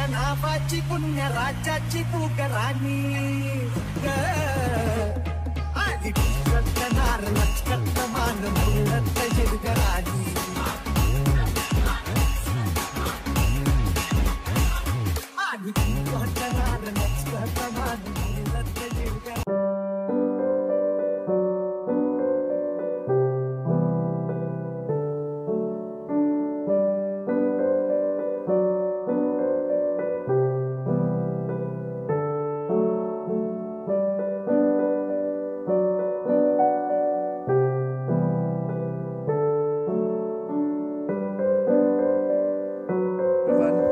माझ्या नावाची पुण्य राज्याची पुकराणी आधी नार लचकत मान मुरत जिरगराणी आधी नार लचकत मान मुरत जिरगराणी.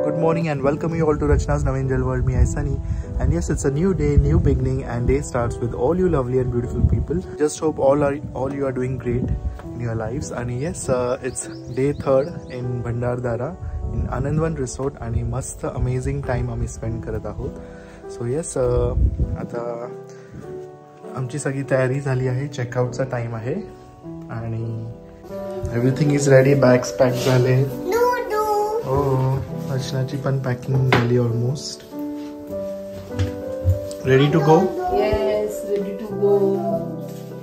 Good morning and welcome you all to Rachna's Navangel World. Me, Sunny, and yes, it's a new day, new beginning, and day starts with all you lovely and beautiful people. Just hope all you are doing great in your lives. And yes, it's day 3rd in Bhandardara in Anandvan Resort, and mast amazing time आम्ही spend करत आहोत. So yes, आता आमची सगळी तयारी झाली आहे. चेकआउटचा time आहे आणि everything is ready. bags packed झाले. अर्चनाची पण पॅकिंग झाली almost. Ready to go? Yes, ready to go.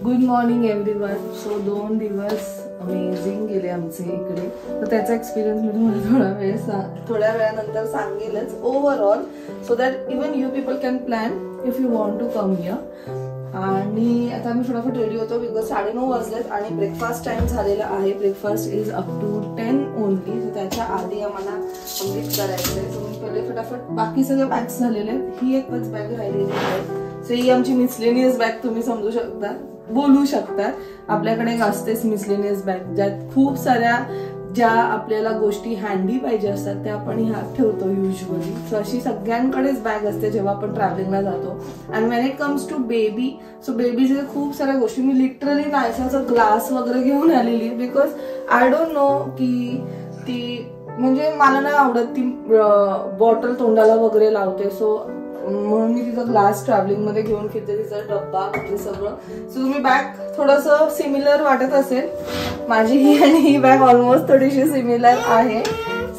Good morning everyone. So 2 दिवस अमेझिंग गेले आमचे इकडे, तर त्याचा एक्सपिरियन्स मी तुम्हाला थोड्या वेळानंतर सांगेलच overall, so that even you people can plan if you want to come here. आणि आता आम्ही फटाफट रेडी होतो बिकॉज 9:30 वाजलेत आणि ब्रेकफास्ट टाइम झालेला आहे. Breakfast is up to 10 only. So त्याच्या आधी आम्हाला कंप्लीट करायचं आहे. सो मी पहिले फटाफट बाकी सगळे बॅग्स झालेले आहेत. ही एकच बॅग राहिलेली आहे. सो ही आमची मिसलेनियस बॅग तुम्ही समजू शकता, बोलू शकता. आपल्याकडे एक असतेच मिसलेनियस बॅग ज्यात खूप साऱ्या ज्या आपल्याला गोष्टी हँडी पाहिजे असतात त्या आपण ह्यात ठेवतो युजली. सो अशी सगळ्यांकडेच बॅग असते जेव्हा आपण ट्रॅव्हलिंगला जातो. And when it comes to baby, so बेबीचे खूप साऱ्या गोष्टी मी लिटरली नायसाचा ग्लास वगैरे घेऊन आलेली बिकॉज आय डोंट नो की ती म्हणजे मला नाही आवडत ती बॉटल तोंडाला वगैरे लावते. सो म्हणून मी तिचा ग्लास ट्रॅव्हलिंग मध्ये घेऊन फिरते, तिचा डब्बा वगैरे सगळं. सो तुम्ही बॅग थोडस सिमिलर वाटत असेल. माझी ही आणि ही बॅग ऑलमोस्ट थोडीशी सिमिलर आहे.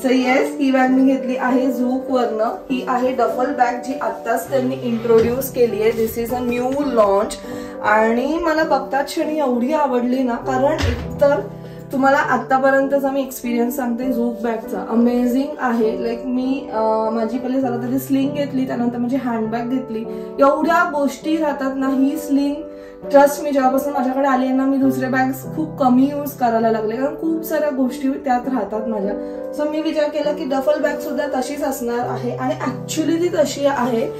सो येस, ही बॅग मी घेतली आहे झूक वरनं. ही आहे डफल बॅग जी आत्ताच त्यांनी इंट्रोड्यूस केली आहे. दिस इज अ न्यू लॉन्च आणि मला बघताच क्षणी एवढी आवडली ना, कारण एकतर तुम्हाला आतापर्यंतचा मी एक्सपिरियन्स सांगते झूक बॅगचा. अमेझिंग आहे. लाईक मी माझी पहिले झालं तरी स्लिंग घेतली, त्यानंतर माझी हँडबॅग घेतली. एवढ्या गोष्टी राहतात ना, ही स्लिंग ट्रस्ट मी जेव्हापासून माझ्याकडे आली ना, मी दुसरे बॅग्स खूप कमी यूज करायला लागले कारण खूप साऱ्या गोष्टी त्यात राहतात माझ्या. सो मी विचार केला की डफल बॅग सुद्धा तशीच असणार आहे आणि ऍक्च्युली ती तशी आहे.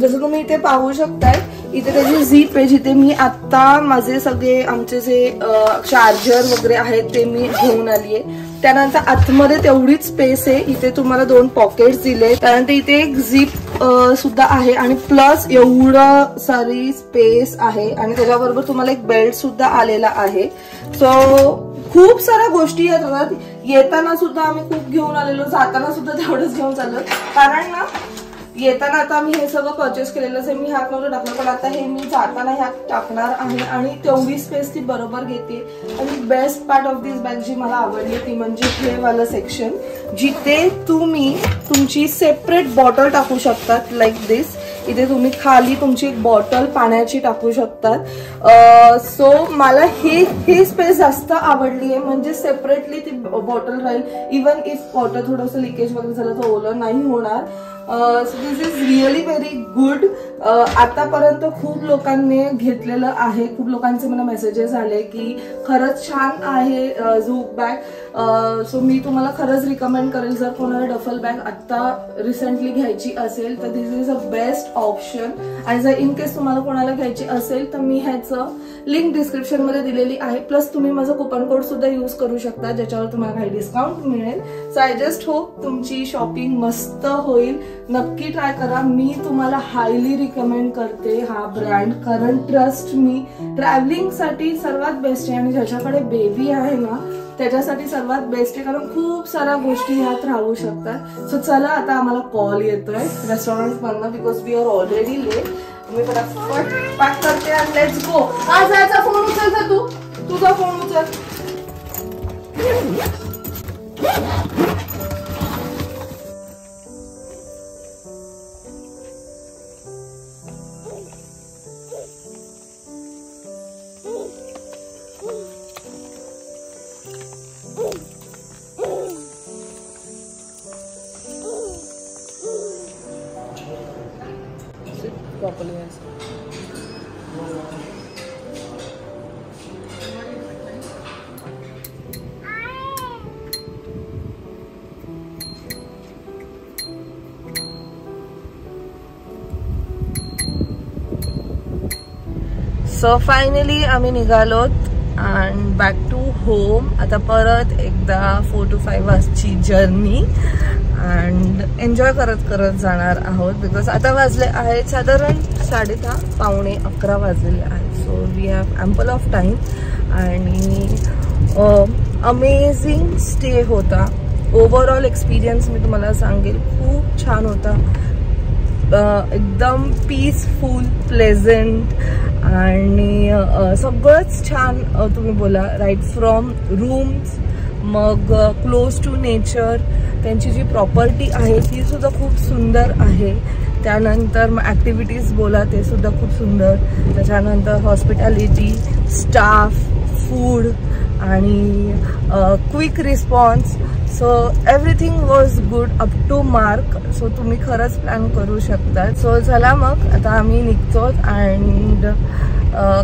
जसं तुम्ही इथे पाहू शकताय, इथे त्याची झीप आहे जिथे मी आता माझे सगळे आमचे जे चार्जर वगैरे आहेत ते मी घेऊन आली आहे. त्यानंतर आतमध्ये तेवढीच स्पेस आहे. इथे तुम्हाला 2 पॉकेट्स दिले, त्यानंतर इथे एक झीप सुद्धा आहे आणि प्लस एवढं सारी स्पेस आहे आणि त्याच्याबरोबर तुम्हाला एक बेल्ट सुद्धा आलेला आहे. सो खूप साऱ्या गोष्टी येतात. येताना सुद्धा आम्ही खूप घेऊन आलेलो, जाताना सुद्धा तेवढंच घेऊन चाललो कारण ना येताना आता मी हे सगळं परचेस केलेलं आहे. मी ह्यात नव्हतं टाकलं पण आता हे मी जाताना ह्यात टाकणार आहे आणि तेवढी स्पेस ती बरोबर घेते. आणि best part of this bag जी मला आवडली ती म्हणजे हे वालं सेक्शन जिथे तुम्ही तुमची सेपरेट बॉटल टाकू शकतात. लाईक दिस, इथे तुम्ही खाली तुमची एक बॉटल पाण्याची टाकू शकतात. सो मला हे स्पेस जास्त आवडली आहे. म्हणजे सेपरेटली ती बॉटल राहील. इवन इफ वॉटर थोडंसं लिकेज वगैरे झालं तर ओलं नाही होणार. So this is really very good. आतापर्यंत खूप लोकांनी घेतलेलं आहे. खूप लोकांचे मला मेसेजेस आले की खरंच छान आहे झूक बॅग. सो मी तुम्हाला खरंच रिकमेंड करेल जर कोणाला डफल बॅग आता रिसेंटली घ्यायची असेल तर दिस इज अ बेस्ट ऑप्शन. आणि जर इन केस तुम्हाला कोणाला घ्यायची असेल तर मी ह्याचं लिंक डिस्क्रिप्शन मध्ये दिलेली आहे. प्लस तुम्ही माझं कुपन कोड सुद्धा यूज करू शकता ज्याच्यावर तुम्हाला काही डिस्काउंट मिळेल. सो आय जस्ट होप तुमची शॉपिंग मस्त होईल. नक्की ट्राय करा. मी तुम्हाला हायली रिकमेंड करते हा ब्रँड कारण ट्रस्ट मी ट्रॅव्हलिंग साठी सर्वात बेस्ट आहे आणि ज्याच्याकडे बेबी आहे ना त्याच्यासाठी सर्वात बेस्ट आहे कारण खूप साऱ्या गोष्टी ह्यात राहू शकतात. सो चला आता आम्हाला कॉल येतोय रेस्टॉरंट मधनं because we are already late. मी फटाफट पॅक करते आणि लेट्स गो. हा जायचा फोन उचल, तुझा फोन उचल. दाखवली. सो फायनली आम्ही निघालोत अँड बॅक टू होम. आता परत एकदा 4 to 5 आवर्सची जर्नी अँड एन्जॉय करत करत जाणार आहोत. बिकॉज आता वाजले आहेत साधारण 10:30 पावणे 11 वाजलेले आहेत. So we have ample of time. आणि अमेझिंग स्टे होता. ओव्हरऑल एक्सपिरियन्स मी तुम्हाला सांगेल खूप छान होता. एकदम पीसफुल, प्लेझंट आणि सगळंच छान. तुम्ही बोला राईट फ्रॉम रूम्स, मग क्लोज टू नेचर, त्यांची जी प्रॉपर्टी आहे ती सुद्धा खूप सुंदर आहे. त्यानंतर मग ॲक्टिव्हिटीज बोला ते सुद्धा खूप सुंदर. त्याच्यानंतर हॉस्पिटॅलिटी, स्टाफ, फूड आणि quick response. So everything was good up to mark. So तुम्ही खरंच प्लॅन करू शकता. सो चला मग आता आम्ही निघतो अँड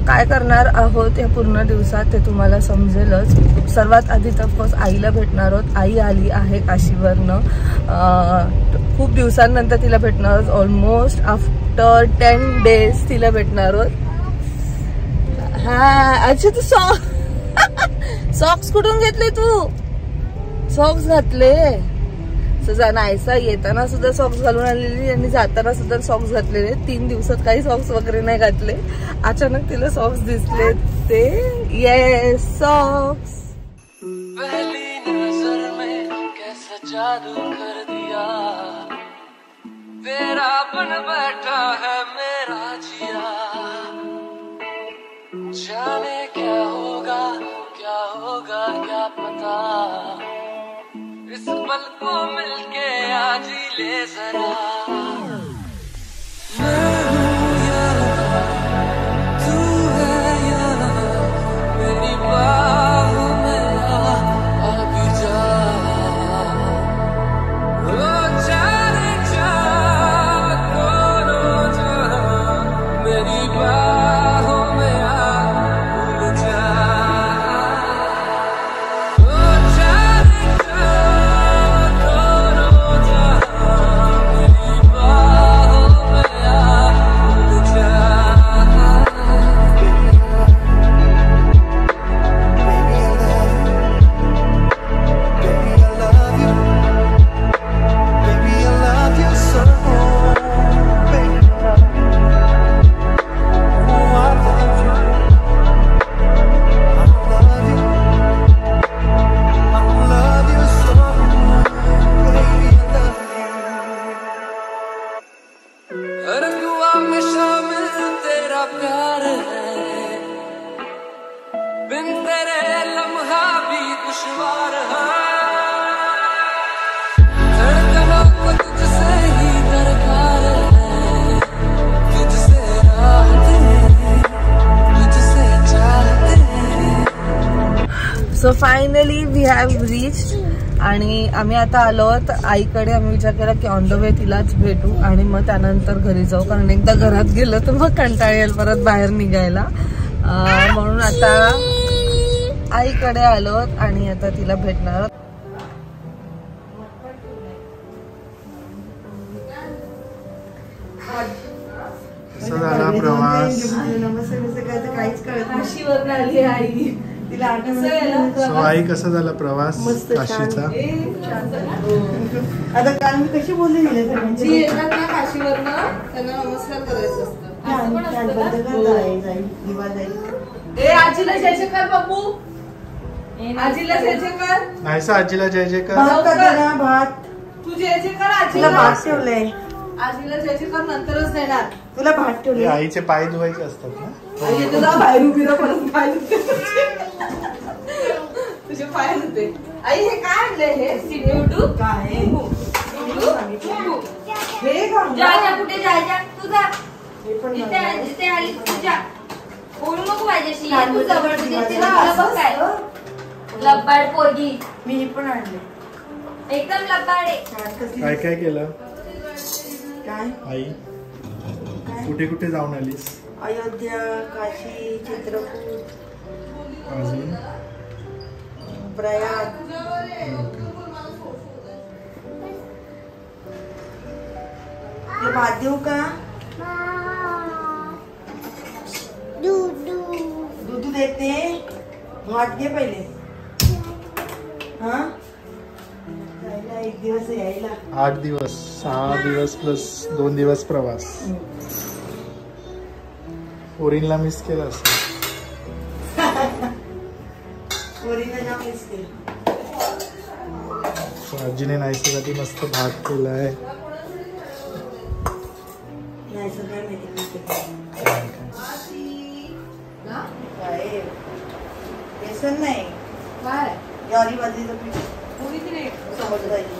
काय करणार आहोत या पूर्ण दिवसात ते तुम्हाला समजेलच. सर्वात आधी तर ऑफकोर्स आईला भेटणार आहोत. आई आली आहे काशीवरनं. खूप दिवसांनंतर तिला भेटणार आहोत. ऑलमोस्ट आफ्टर 10 days तिला भेटणार आहोत. हा अच्छा तू सॉक्स कुठून घेतले? तू सॉक्स घातले? नाहीसा येताना सुद्धा सॉक्स घालून आलेली आणि जाताना सुद्धा सॉक्स घातलेले. 3 दिवसात काही सॉक्स वगैरे नाही घातले. अचानक तिला सॉक्स दिसले ते. Yes socks. पहली नजर में कैसा जादू कर दिया, तेरा बन बैठा है मेरा जिया. जाने क्या होगा क्या पता, इस पल को मिलके आज ही ले जरा. मैं हूँ यहाँ, तू है यहाँ, मेरी बाहों में आ भी जा. ओ जाने जा दोनों जहां, मेरी बाहों में आ भूल जा. So finally we have reached आणि आम्ही आता आलो आहोत आईकडे. आम्ही विचार केला की ऑन द वे तिलाच भेटू आणि मग त्यानंतर घरी जाऊ. कारण एकदा घरात गेलं तर मग कंटाळा येईल परत बाहेर निघायला. म्हणून आता आईकडे आलो आणि आता तिला भेटणार आहोत. कसा झाला प्रवास? काहीच कळत काशीवर आली आई. सो आई कसा झाला प्रवास काशीचा? आता काल मी कशी बोलली जी येतात ना काशीवरनं त्यांना नमस्कार करायचं असतं. आजीला जय जय कर बाबू. आजीला जय जय कर. नाही आजीला जय जय कर. भात तू जय जय कर. आजीला भात ठेवलंय. आजीला जय जय कर नंतरच देणार. तुला भात ठेवले. आईचे पाय धुवायचे असतात ना. आई तुला बाहेर उभी राहा परत पाय तुझे पाय धुते. आई हे काय आणलंय? हे सिडू काय हे जा कुठे जायच्या तुझा इथे आली तुझ्या बोलू नको माझ्याशी. तू जवळ काय लब्बाड पोरगी. मी पण आणले एकदम लब्बाड आहे. काय काय केलं काय आई? काय कुठे कुठे जाऊन आलीस? अयोध्या, काशी, चित्रकूट, अजून प्रयाग. तुला भात देऊ का? दूध देते. भात घे पहिले. हा यायला 1 दिवस यायला. 8 दिवस, 6 दिवस प्लस 2 दिवस प्रवास. पोरींला मिस केलं असं. पोरीला जाम मिस केलं. आजीने नाईसाठी मस्त भात केलाय. नाही सगळं माहिती काय बेसन नाही काय ज्वारी बाजरीचं पीठ समोर जायची.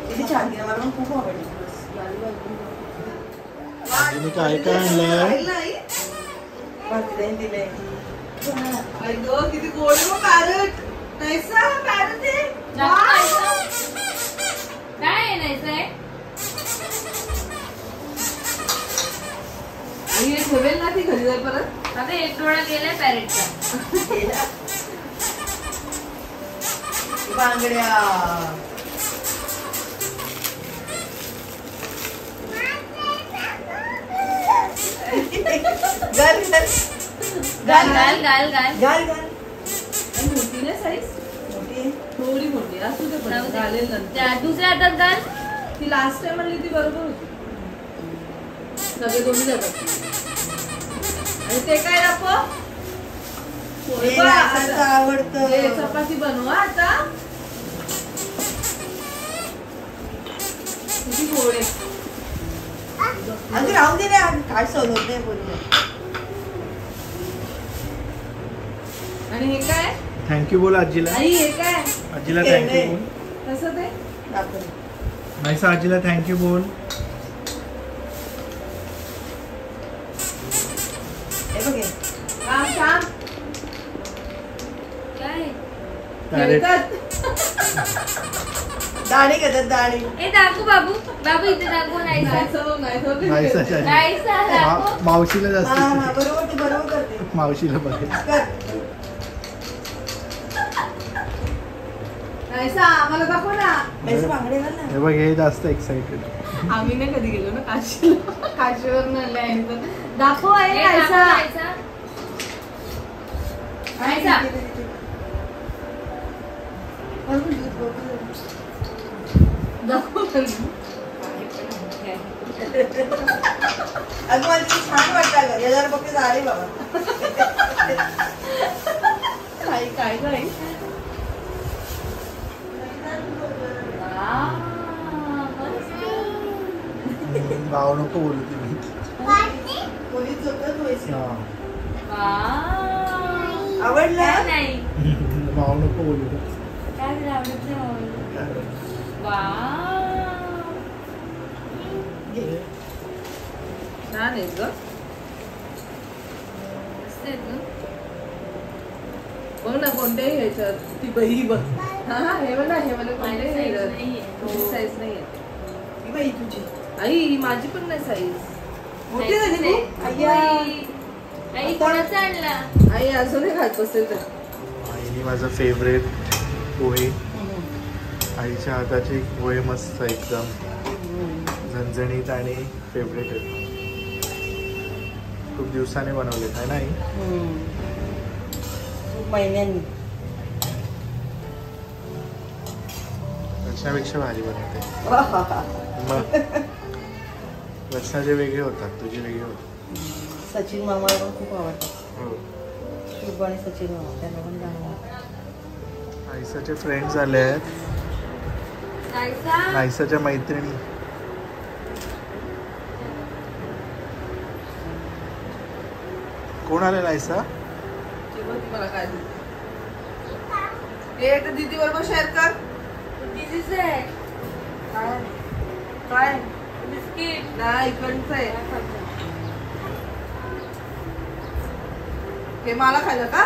किती छान केलं, मला पण खूप आवडली. आजीने काय काय आणलंय? भाकरी दिले. किती गोड मग पॅरट नाही पॅरट काय नाहीचंय हे ठेवेल ना ती घरी जाईल परत. आता एक डोळा गेलाय पॅरेटचा. बांगड्या घाल घाल घाल घाल घाल घाल घाल. मोठी नाही साईज, मोठी थोडी मोठी असू दे पण घालेल नंतर. दुसऱ्या हातात घाल. ती लास्ट टाइम म्हणली ती बरोबर होती. सगळे दोन्ही जातात. आणि ते काय दाखव हे नाचायचं आवडतं. हे चपाती बनवा आता. किती गोड आहे. अगदी राहू दे ना, काय सवलत नाही बोलू. आणि हे काय थँक्यू बोल आजीला. आई हे काय आजीला थँक्यू बोल. कसं ते दाखव. नाहीसा आजीला थँक्यू बोल. हे बघ हे. काम काम काय पॅरेट. दाढी घेतात दाढी. ए दाखव बाबू. बाबू इथे दाखव. नाही नाहीसा आजी. नाही दाखव. मावशीला हा जास्त हा बरोबर, ती बरोबर करते. मावशीला बघेल. कर. आम्हाला दाखव ना. पैसे बांगडे घाल ना. हे बघ हे जास्त एक्साइटेड. आम्ही नाही कधी गेलो ना काशीला. काशीवर नाही दाखव आहे ए, दाखव ऐसा. नाहीचा. दाखव अगं मला ती छान वाटतं गं. 1000 रुपये झाले बाबा. काय काय काय भाव नको बोलू तुम्ही. पोलीस होतं पैसे. हा आवडलं. नाही भाव नको बोलू. काय तुला आवडत नाही. छान आहे ग. बघ ना कोणत्याही ह्याच्यात ती बही बघ. हा हे बघ ना, हे मला कोणत्याही साईज नाही आहे. ही बाई तुझी आई माझी पण नाही साईज. मोठी झाली तू. अय्या. आई कोणाचा आणला. आई अजूनही खात बसेल तर. आईने माझं फेवरेट पोहे. आईच्या हाताची पोहे मस्त एकदम झणझणीत आणि फेवरेट आहेत. खूप दिवसाने बनवले आहे ना आई. खूप महिन्यांनी. रचनापेक्षा भारी बनवते. मग रचनाचे वेगळे होतात, तुझे वेगळे होतात. सचिन मामाला पण खूप आवडतात. हो. खूप आणि सचिन मामा त्यांना पण जाणवतात. नाईसाचे फ्रेंड्स आले आहेत. नाईसाच्या मैत्रिणी. कोण आले नाईसा? मला काय हे तर दीदी बरोबर शेअर कर. दीदीच आहे. काय काय बिस्किट नाही इकडचं आहे. हे मला खायचं का?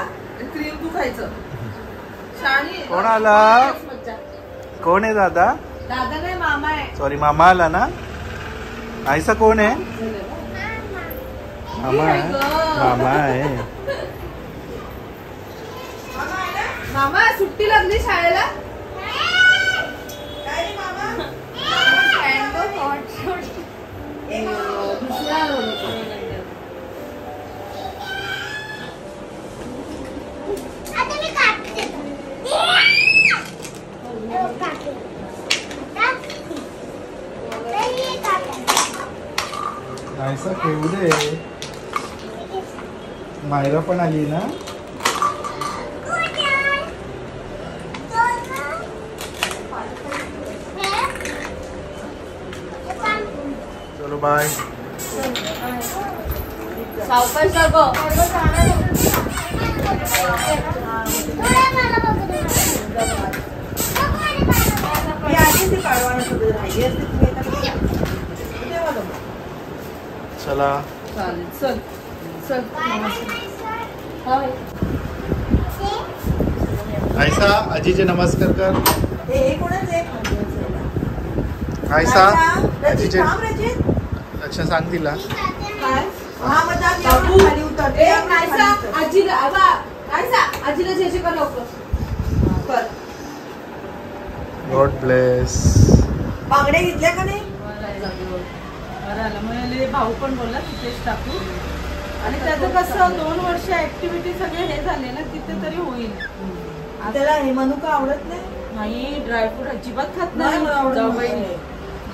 क्रीम तू खायचं. शाणी कोण आला? कोण आहे दादा? दादा नाही मामा आहे. सॉरी मामा आला ना. नाईसा कोण आहे? मामा आहे. मामा आहे. मामा सुट्टी लागली शाळेला. नाहीसा खेळू दे. मायरा पण आली ना. चलो बाय. सावकाश जागो. मी आधी ती काढवाना सुद्धा राहिली असते तुम्ही तेव्हा बघ. चला. चालेल चल चल. हाय. आयसा आजीचे नमस्कार कर. हे कोणाचं आहे? आयसा रचित, आजीचे. थांब रचित. अच्छा सांग तिला. काय? हा मग जा, मी बाबू. आपण खाली उतरते. ए, आपण खाली नाहीसा, उतरते. आजीला आबा, नाहीसा, आजीला जे कर लवकर. कर. God bless. बांगड्या घेतल्या का नाही? भाऊ पण बोलला तिथेच टाकू आणि त्याचं कसं 2 वर्ष ऍक्टिव्हिटी सगळे हे झाले ना तिथे तरी होईल. त्याला हे मनुका आवडत नाही. नाही ड्रायफ्रूट अजिबात खात नाही, मला आवडत जाऊबाई नाही.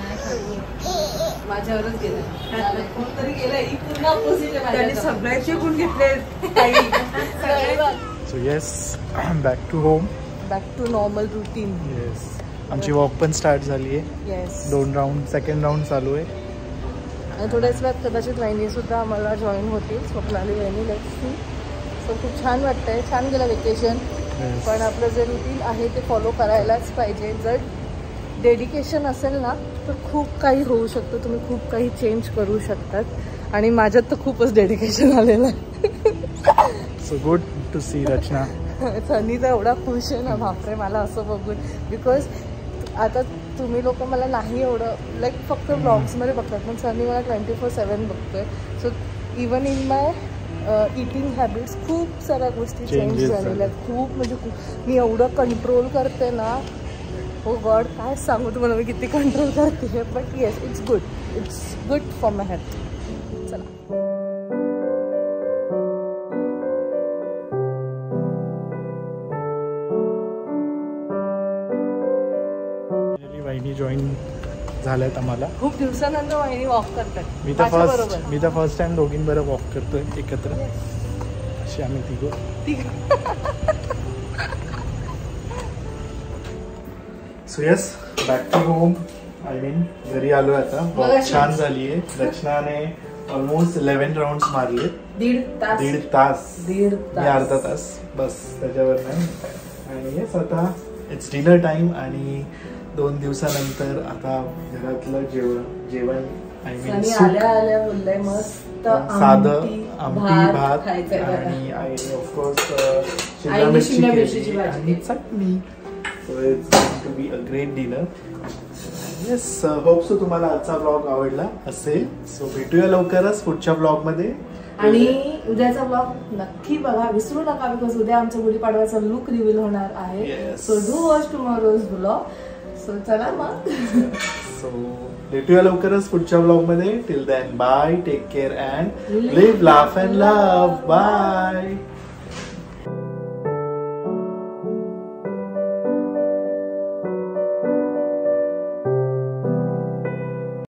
नाही खात. माझ्यावरच गेलं. कोणतरी गेलं ही पूर्ण ऑपोजिट आहे त्यांनी माझ्या. सगळ्याचे गुण घेतले ताई. So yes back to home. Back to normal routine. Yes आमची वॉक पण स्टार्ट झाली आहे. येस. 2 राऊंड सेकंड राऊंड चालू आहे. आणि थोड्याच वेळात कदाचित वहिनी सुद्धा आम्हाला जॉईन होतील. स्वप्नाली वहिनी लेट्स सी. सो खूप छान वाटतंय. छान गेलं वेकेशन. Yes. पण आपलं जे रुटीन आहे ते फॉलो करायलाच पाहिजे. जर डेडिकेशन असेल ना तर खूप काही होऊ शकतं. तुम्ही खूप काही चेंज करू शकतात आणि माझ्यात तर खूपच डेडिकेशन आलेलं आहे. सो गुड टू सी रचना. सनी तर एवढा खुश आहे ना बापरे मला असं बघून. बिकॉज आता तुम्ही लोक मला नाही एवढं लाईक फक्त ब्लॉग्समध्ये बघतात पण सनी मला 24/7 बघतोय. So even in my eating habits खूप साऱ्या गोष्टी चेंज Changes झालेल्या आहेत. खूप म्हणजे खूप. मी एवढं कंट्रोल करते ना. हो गॉड काय सांगू तुम्हाला मी किती कंट्रोल करते. But yes it's good for my health. चला. वहिनी जॉईन झाल्यात आम्हाला. खूप दिवसानंतर वहिनी वॉक करतात. मी तर माझ्याबरोबर. फर्स्ट टाइम दोघींबरोबर वॉक करतोय एकत्र. अशी आम्ही तिघं. So yes back to home. I mean घरी आलोय आता. वॉक छान झाली आहे. रचनाने ऑलमोस्ट 11 राऊंड मारले. दीड तास. मी अर्धा तास बस त्याच्यावर नाही. आणि येस आता इट्स डिनर टाइम आणि 2 दिवसानंतर आता घरातलं जेवण आय मीन आल्या बोललाय मस्त साधं आमटी भात खायचंय बघा. आणि आईने ऑफकोर्स शिमला आईने मिरची शिमला मिरचीची केली भाजी आणि चटणी. So it's going to be a great dinner. Yes hope so तुम्हाला आजचा ब्लॉग आवडला असेल. सो भेटूया लवकरच पुढच्या ब्लॉग मध्ये. आणि उद्याचा ब्लॉग नक्की बघा विसरू नका. बिकॉज उद्या आमचा गुढीपाडव्याचा लुक रिव्हील होणार आहे. Yes. So do watch tomorrow's blog. So चला मग. सो भेटूया लवकरच पुढच्या ब्लॉग मध्ये. Till then bye. Take care and live laugh and love. Bye.